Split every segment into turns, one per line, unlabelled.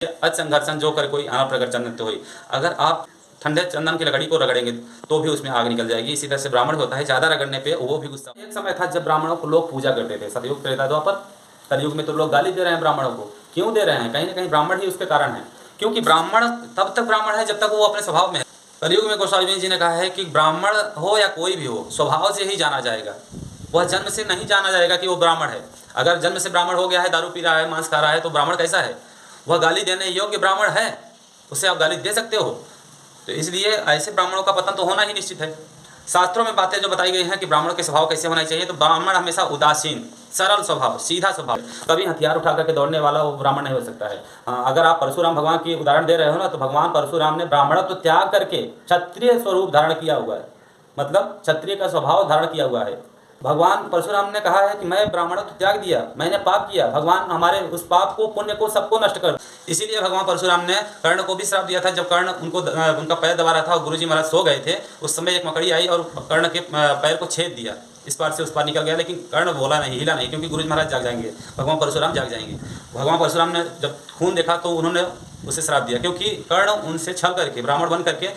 असंघर्षण जो कर कोई आना प्रगट चंदन होई। अगर आप ठंडे चंदन की लकड़ी को रगड़ेंगे तो भी उसमें आग निकल जाएगी। इसी तरह से ब्राह्मण होता है, ज़्यादा रगड़ने पे वो भी गुस्सा। एक समय था जब ब्राह्मणों को लोग पूजा करते थे, सतयुग त्रेता द्वापर। कलयुग में तो लोग गाली दे रहे हैं ब्राह्मणों को। क्यों दे रहे हैं? कहीं ना कहीं ब्राह्मण ही उसके कारण है, क्योंकि ब्राह्मण तब तक ब्राह्मण है जब तक वो अपने स्वभाव में है। कलयुग में गोस्वामी जी ने कहा है कि ब्राह्मण हो या कोई भी हो, स्वभाव से ही जाना जाएगा। वह जन्म से नहीं जाना जाएगा कि वो ब्राह्मण है। अगर जन्म से ब्राह्मण हो गया है, दारू पी रहा है, मांस खा रहा है, तो ब्राह्मण कैसा है? वह गाली देने योग्य ब्राह्मण है, उसे आप गाली दे सकते हो। तो इसलिए ऐसे ब्राह्मणों का पतन तो होना ही निश्चित है। शास्त्रों में बातें जो बताई गई हैं कि ब्राह्मण के स्वभाव कैसे होना चाहिए, तो ब्राह्मण हमेशा उदासीन, सरल स्वभाव, सीधा स्वभाव। कभी हथियार उठा करके दौड़ने वाला वो ब्राह्मण नहीं हो सकता है। अगर आप परशुराम भगवान की उदाहरण दे रहे हो ना, तो भगवान परशुराम ने ब्राह्मणत्व तो त्याग करके क्षत्रिय स्वरूप धारण किया हुआ है, मतलब क्षत्रिय का स्वभाव धारण किया हुआ है। भगवान परशुराम ने कहा है कि मैं ब्राह्मणत्व त्याग दिया, मैंने पाप किया, भगवान हमारे उस पाप को, पुण्य को, सबको नष्ट कर। इसीलिए भगवान परशुराम ने कर्ण को भी श्राप दिया था। जब कर्ण उनका पैर दबा रहा था और गुरुजी महाराज सो गए थे, उस समय एक मकड़ी आई और कर्ण के पैर को छेद दिया। इस पार से उस पार निकल गया, लेकिन कर्ण बोला नहीं, हिला नहीं, क्योंकि गुरुजी महाराज जाग जाएंगे, भगवान परशुराम जाग जाएंगे। भगवान परशुराम ने जब खून देखा तो उन्होंने उसे श्राप दिया, क्योंकि कर्ण उनसे छल करके, ब्राह्मण बन करके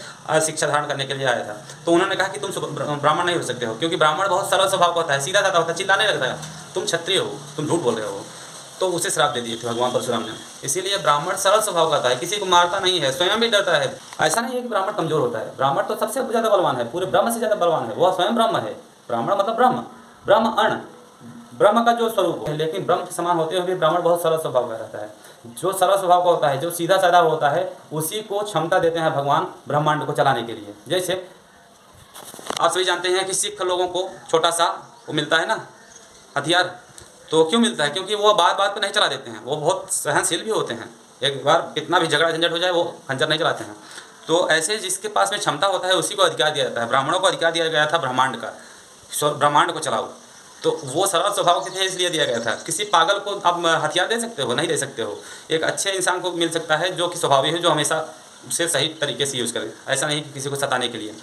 शिक्षा धारण करने के लिए आया था। तो उन्होंने कहा कि तुम ब्राह्मण नहीं हो सकते हो, क्योंकि ब्राह्मण बहुत सरल स्वभाव का होता है, सीधा साधा होता है, चिल्लाने लगता है, तुम क्षत्रिय हो, तुम झूठ बोल रहे हो। तो उसे श्राप दे दिए थे भगवान परशुराम ने। इसीलिए ब्राह्मण सरल स्वभाव का होता है, किसी को मारता नहीं है, स्वयं भी डरता है। ऐसा नहीं है कि ब्राह्मण कमजोर होता है, ब्राह्मण तो सबसे ज़्यादा बलवान है, पूरे ब्रह्म से ज़्यादा बलवान है, वह स्वयं ब्रह्म है। ब्राह्मण मतलब ब्रह्म, ब्रह्म अण, ब्रह्म का जो स्वरूप है। लेकिन ब्रह्म के समान होते हुए भी ब्राह्मण बहुत सरल स्वभाव का रहता है। जो सरल स्वभाव का होता है, जो सीधा साधा होता है, उसी को क्षमता देते हैं भगवान ब्रह्मांड को चलाने के लिए। जैसे आप सभी जानते हैं कि सिख लोगों को छोटा सा वो मिलता है ना हथियार, तो क्यों मिलता है? क्योंकि वो बात बात पर नहीं चला देते हैं, वो बहुत सहनशील भी होते हैं। एक बार कितना भी झगड़ा झंझट हो जाए वो खंजर नहीं चलाते हैं। तो ऐसे जिसके पास में क्षमता होता है उसी को अधिकार दिया जाता है। ब्राह्मणों को अधिकार दिया गया था ब्रह्मांड का, ब्रह्मांड को चलाओ। तो वो सरल स्वभाव के थे, इसलिए दिया गया था। किसी पागल को आप हथियार दे सकते हो? नहीं दे सकते हो। एक अच्छे इंसान को मिल सकता है जो कि स्वभावी है, जो हमेशा उसे सही तरीके से यूज़ करे, ऐसा नहीं कि किसी को सताने के लिए।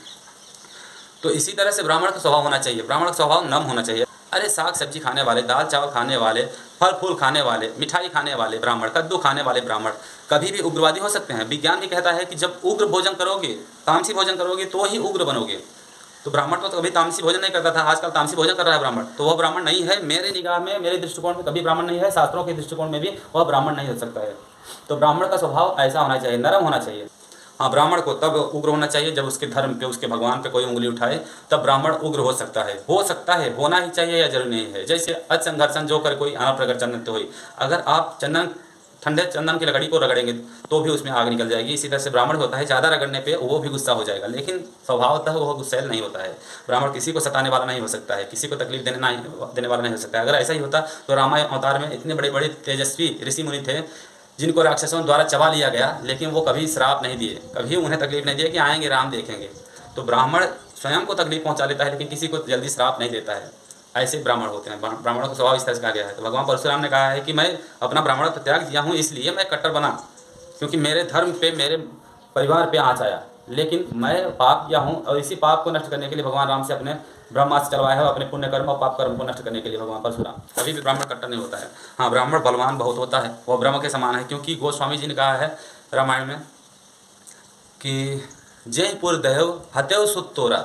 तो इसी तरह से ब्राह्मण का स्वभाव होना चाहिए। ब्राह्मण का स्वभाव नम होना चाहिए। अरे साग सब्जी खाने वाले, दाल चावल खाने वाले, फल फूल खाने वाले, मिठाई खाने वाले ब्राह्मण, कद्दू खाने वाले ब्राह्मण कभी भी उग्रवादी हो सकते हैं। विज्ञान भी कहता है कि जब उग्र भोजन करोगे, तामसी भोजन करोगे, तो ही उग्र बनोगे। तो ब्राह्मण तो कभी तामसी भोजन नहीं करता था, आजकल तामसी भोजन कर रहा है ब्राह्मण, तो वह ब्राह्मण नहीं है। मेरे निगाह में, मेरे दृष्टिकोण में कभी ब्राह्मण नहीं है, शास्त्रों के दृष्टिकोण में भी वह ब्राह्मण नहीं हो सकता है। तो ब्राह्मण का स्वभाव ऐसा होना चाहिए, नरम होना चाहिए। हाँ, ब्राह्मण को तब उग्र होना चाहिए जब उसके धर्म पे, उसके भगवान पे कोई उंगली उठाए, तब ब्राह्मण उग्र हो सकता है। होना ही चाहिए या जरूरी नहीं है। जैसे असंघर्षण जो कर कोई आना प्रगट चंदन होई। अगर आप ठंडे चंदन की लकड़ी को रगड़ेंगे तो भी उसमें आग निकल जाएगी। इसी तरह से ब्राह्मण होता है, ज़्यादा रगड़ने पे वो भी गुस्सा हो जाएगा, लेकिन स्वभावतः वह गुस्सैल नहीं होता है। ब्राह्मण किसी को सताने वाला नहीं हो सकता है, किसी को तकलीफ देने वाला नहीं हो सकता है। अगर ऐसा ही होता तो रामायण अवतार में इतने बड़े बड़े तेजस्वी ऋषि मुनि थे जिनको राक्षसों द्वारा चबा लिया गया, लेकिन वो कभी श्राप नहीं दिए, कभी उन्हें तकलीफ नहीं दिए कि आएंगे राम देखेंगे। तो ब्राह्मण स्वयं को तकलीफ पहुंचा लेता है, लेकिन किसी को जल्दी श्राप नहीं देता है। ऐसे ब्राह्मण होते हैं। ब्राह्मणों का स्वभाव इस तरह से कहा गया है। तो भगवान परशुराम ने कहा है कि मैं अपना ब्राह्मणत्व त्याग दिया हूँ, इसलिए मैं कट्टर बना, क्योंकि मेरे धर्म पे, मेरे परिवार पे आँच आया। लेकिन मैं पाप किया हूँ और इसी पाप को नष्ट करने के लिए भगवान राम से अपने ब्रह्मास्त्र चलवाया है, अपने पुण्य कर्म और पाप कर्म को नष्ट करने के लिए भगवान परशुराम। कभी भी ब्राह्मण कट्टर नहीं होता है। हाँ, ब्राह्मण बलवान बहुत होता है, वह ब्रह्म के समान है, क्योंकि गोस्वामी जी ने कहा है रामायण में कि जयपुर देव हतेव सुत तोरा,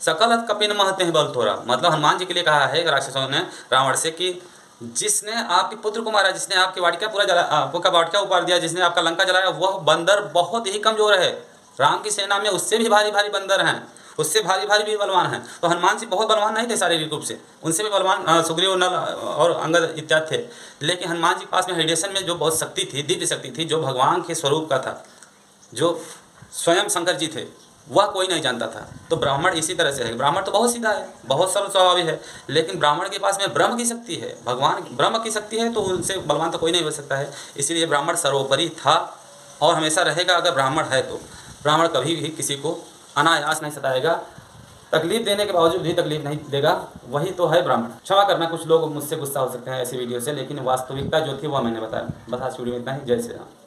सकल कपिन महते हैं बल तोरा। मतलब हनुमान जी के लिए कहा है राक्षसों ने रावण से कि जिसने आपके पुत्र को मारा, जिसने आपकी वाटिका पूरा जला, आपका वाटिका उपाड़ दिया, जिसने आपका लंका जलाया, वह बंदर बहुत ही कमजोर है। राम की सेना में उससे भी भारी भारी बंदर हैं, उससे भारी भारी भी बलवान हैं। तो हनुमान जी बहुत बलवान नहीं थे शारीरिक रूप से, उनसे भी बलवान सुग्रीव, नल और अंगद इत्यादि थे। लेकिन हनुमान जी के पास में हृदय में जो बहुत शक्ति थी, दिव्य शक्ति थी, जो भगवान के स्वरूप का था, जो स्वयं शंकर जी थे, वह कोई नहीं जानता था। तो ब्राह्मण इसी तरह से है। ब्राह्मण तो बहुत सीधा है, बहुत सरल स्वभावी है, लेकिन ब्राह्मण के पास में ब्रह्म की शक्ति है, भगवान ब्रह्म की शक्ति है, तो उनसे बलवान तो कोई नहीं हो सकता है। इसीलिए ब्राह्मण सर्वोपरि था और हमेशा रहेगा। अगर ब्राह्मण है तो ब्राह्मण कभी भी किसी को अनायास नहीं सताएगा, तकलीफ देने के बावजूद भी तकलीफ नहीं देगा। वही तो है ब्राह्मण। क्षमा करना, कुछ लोग मुझसे गुस्सा हो सकते हैं ऐसी वीडियो से, लेकिन वास्तविकता जो थी वह मैंने बताया। बस आज वीडियो में इतना ही। जय श्री राम।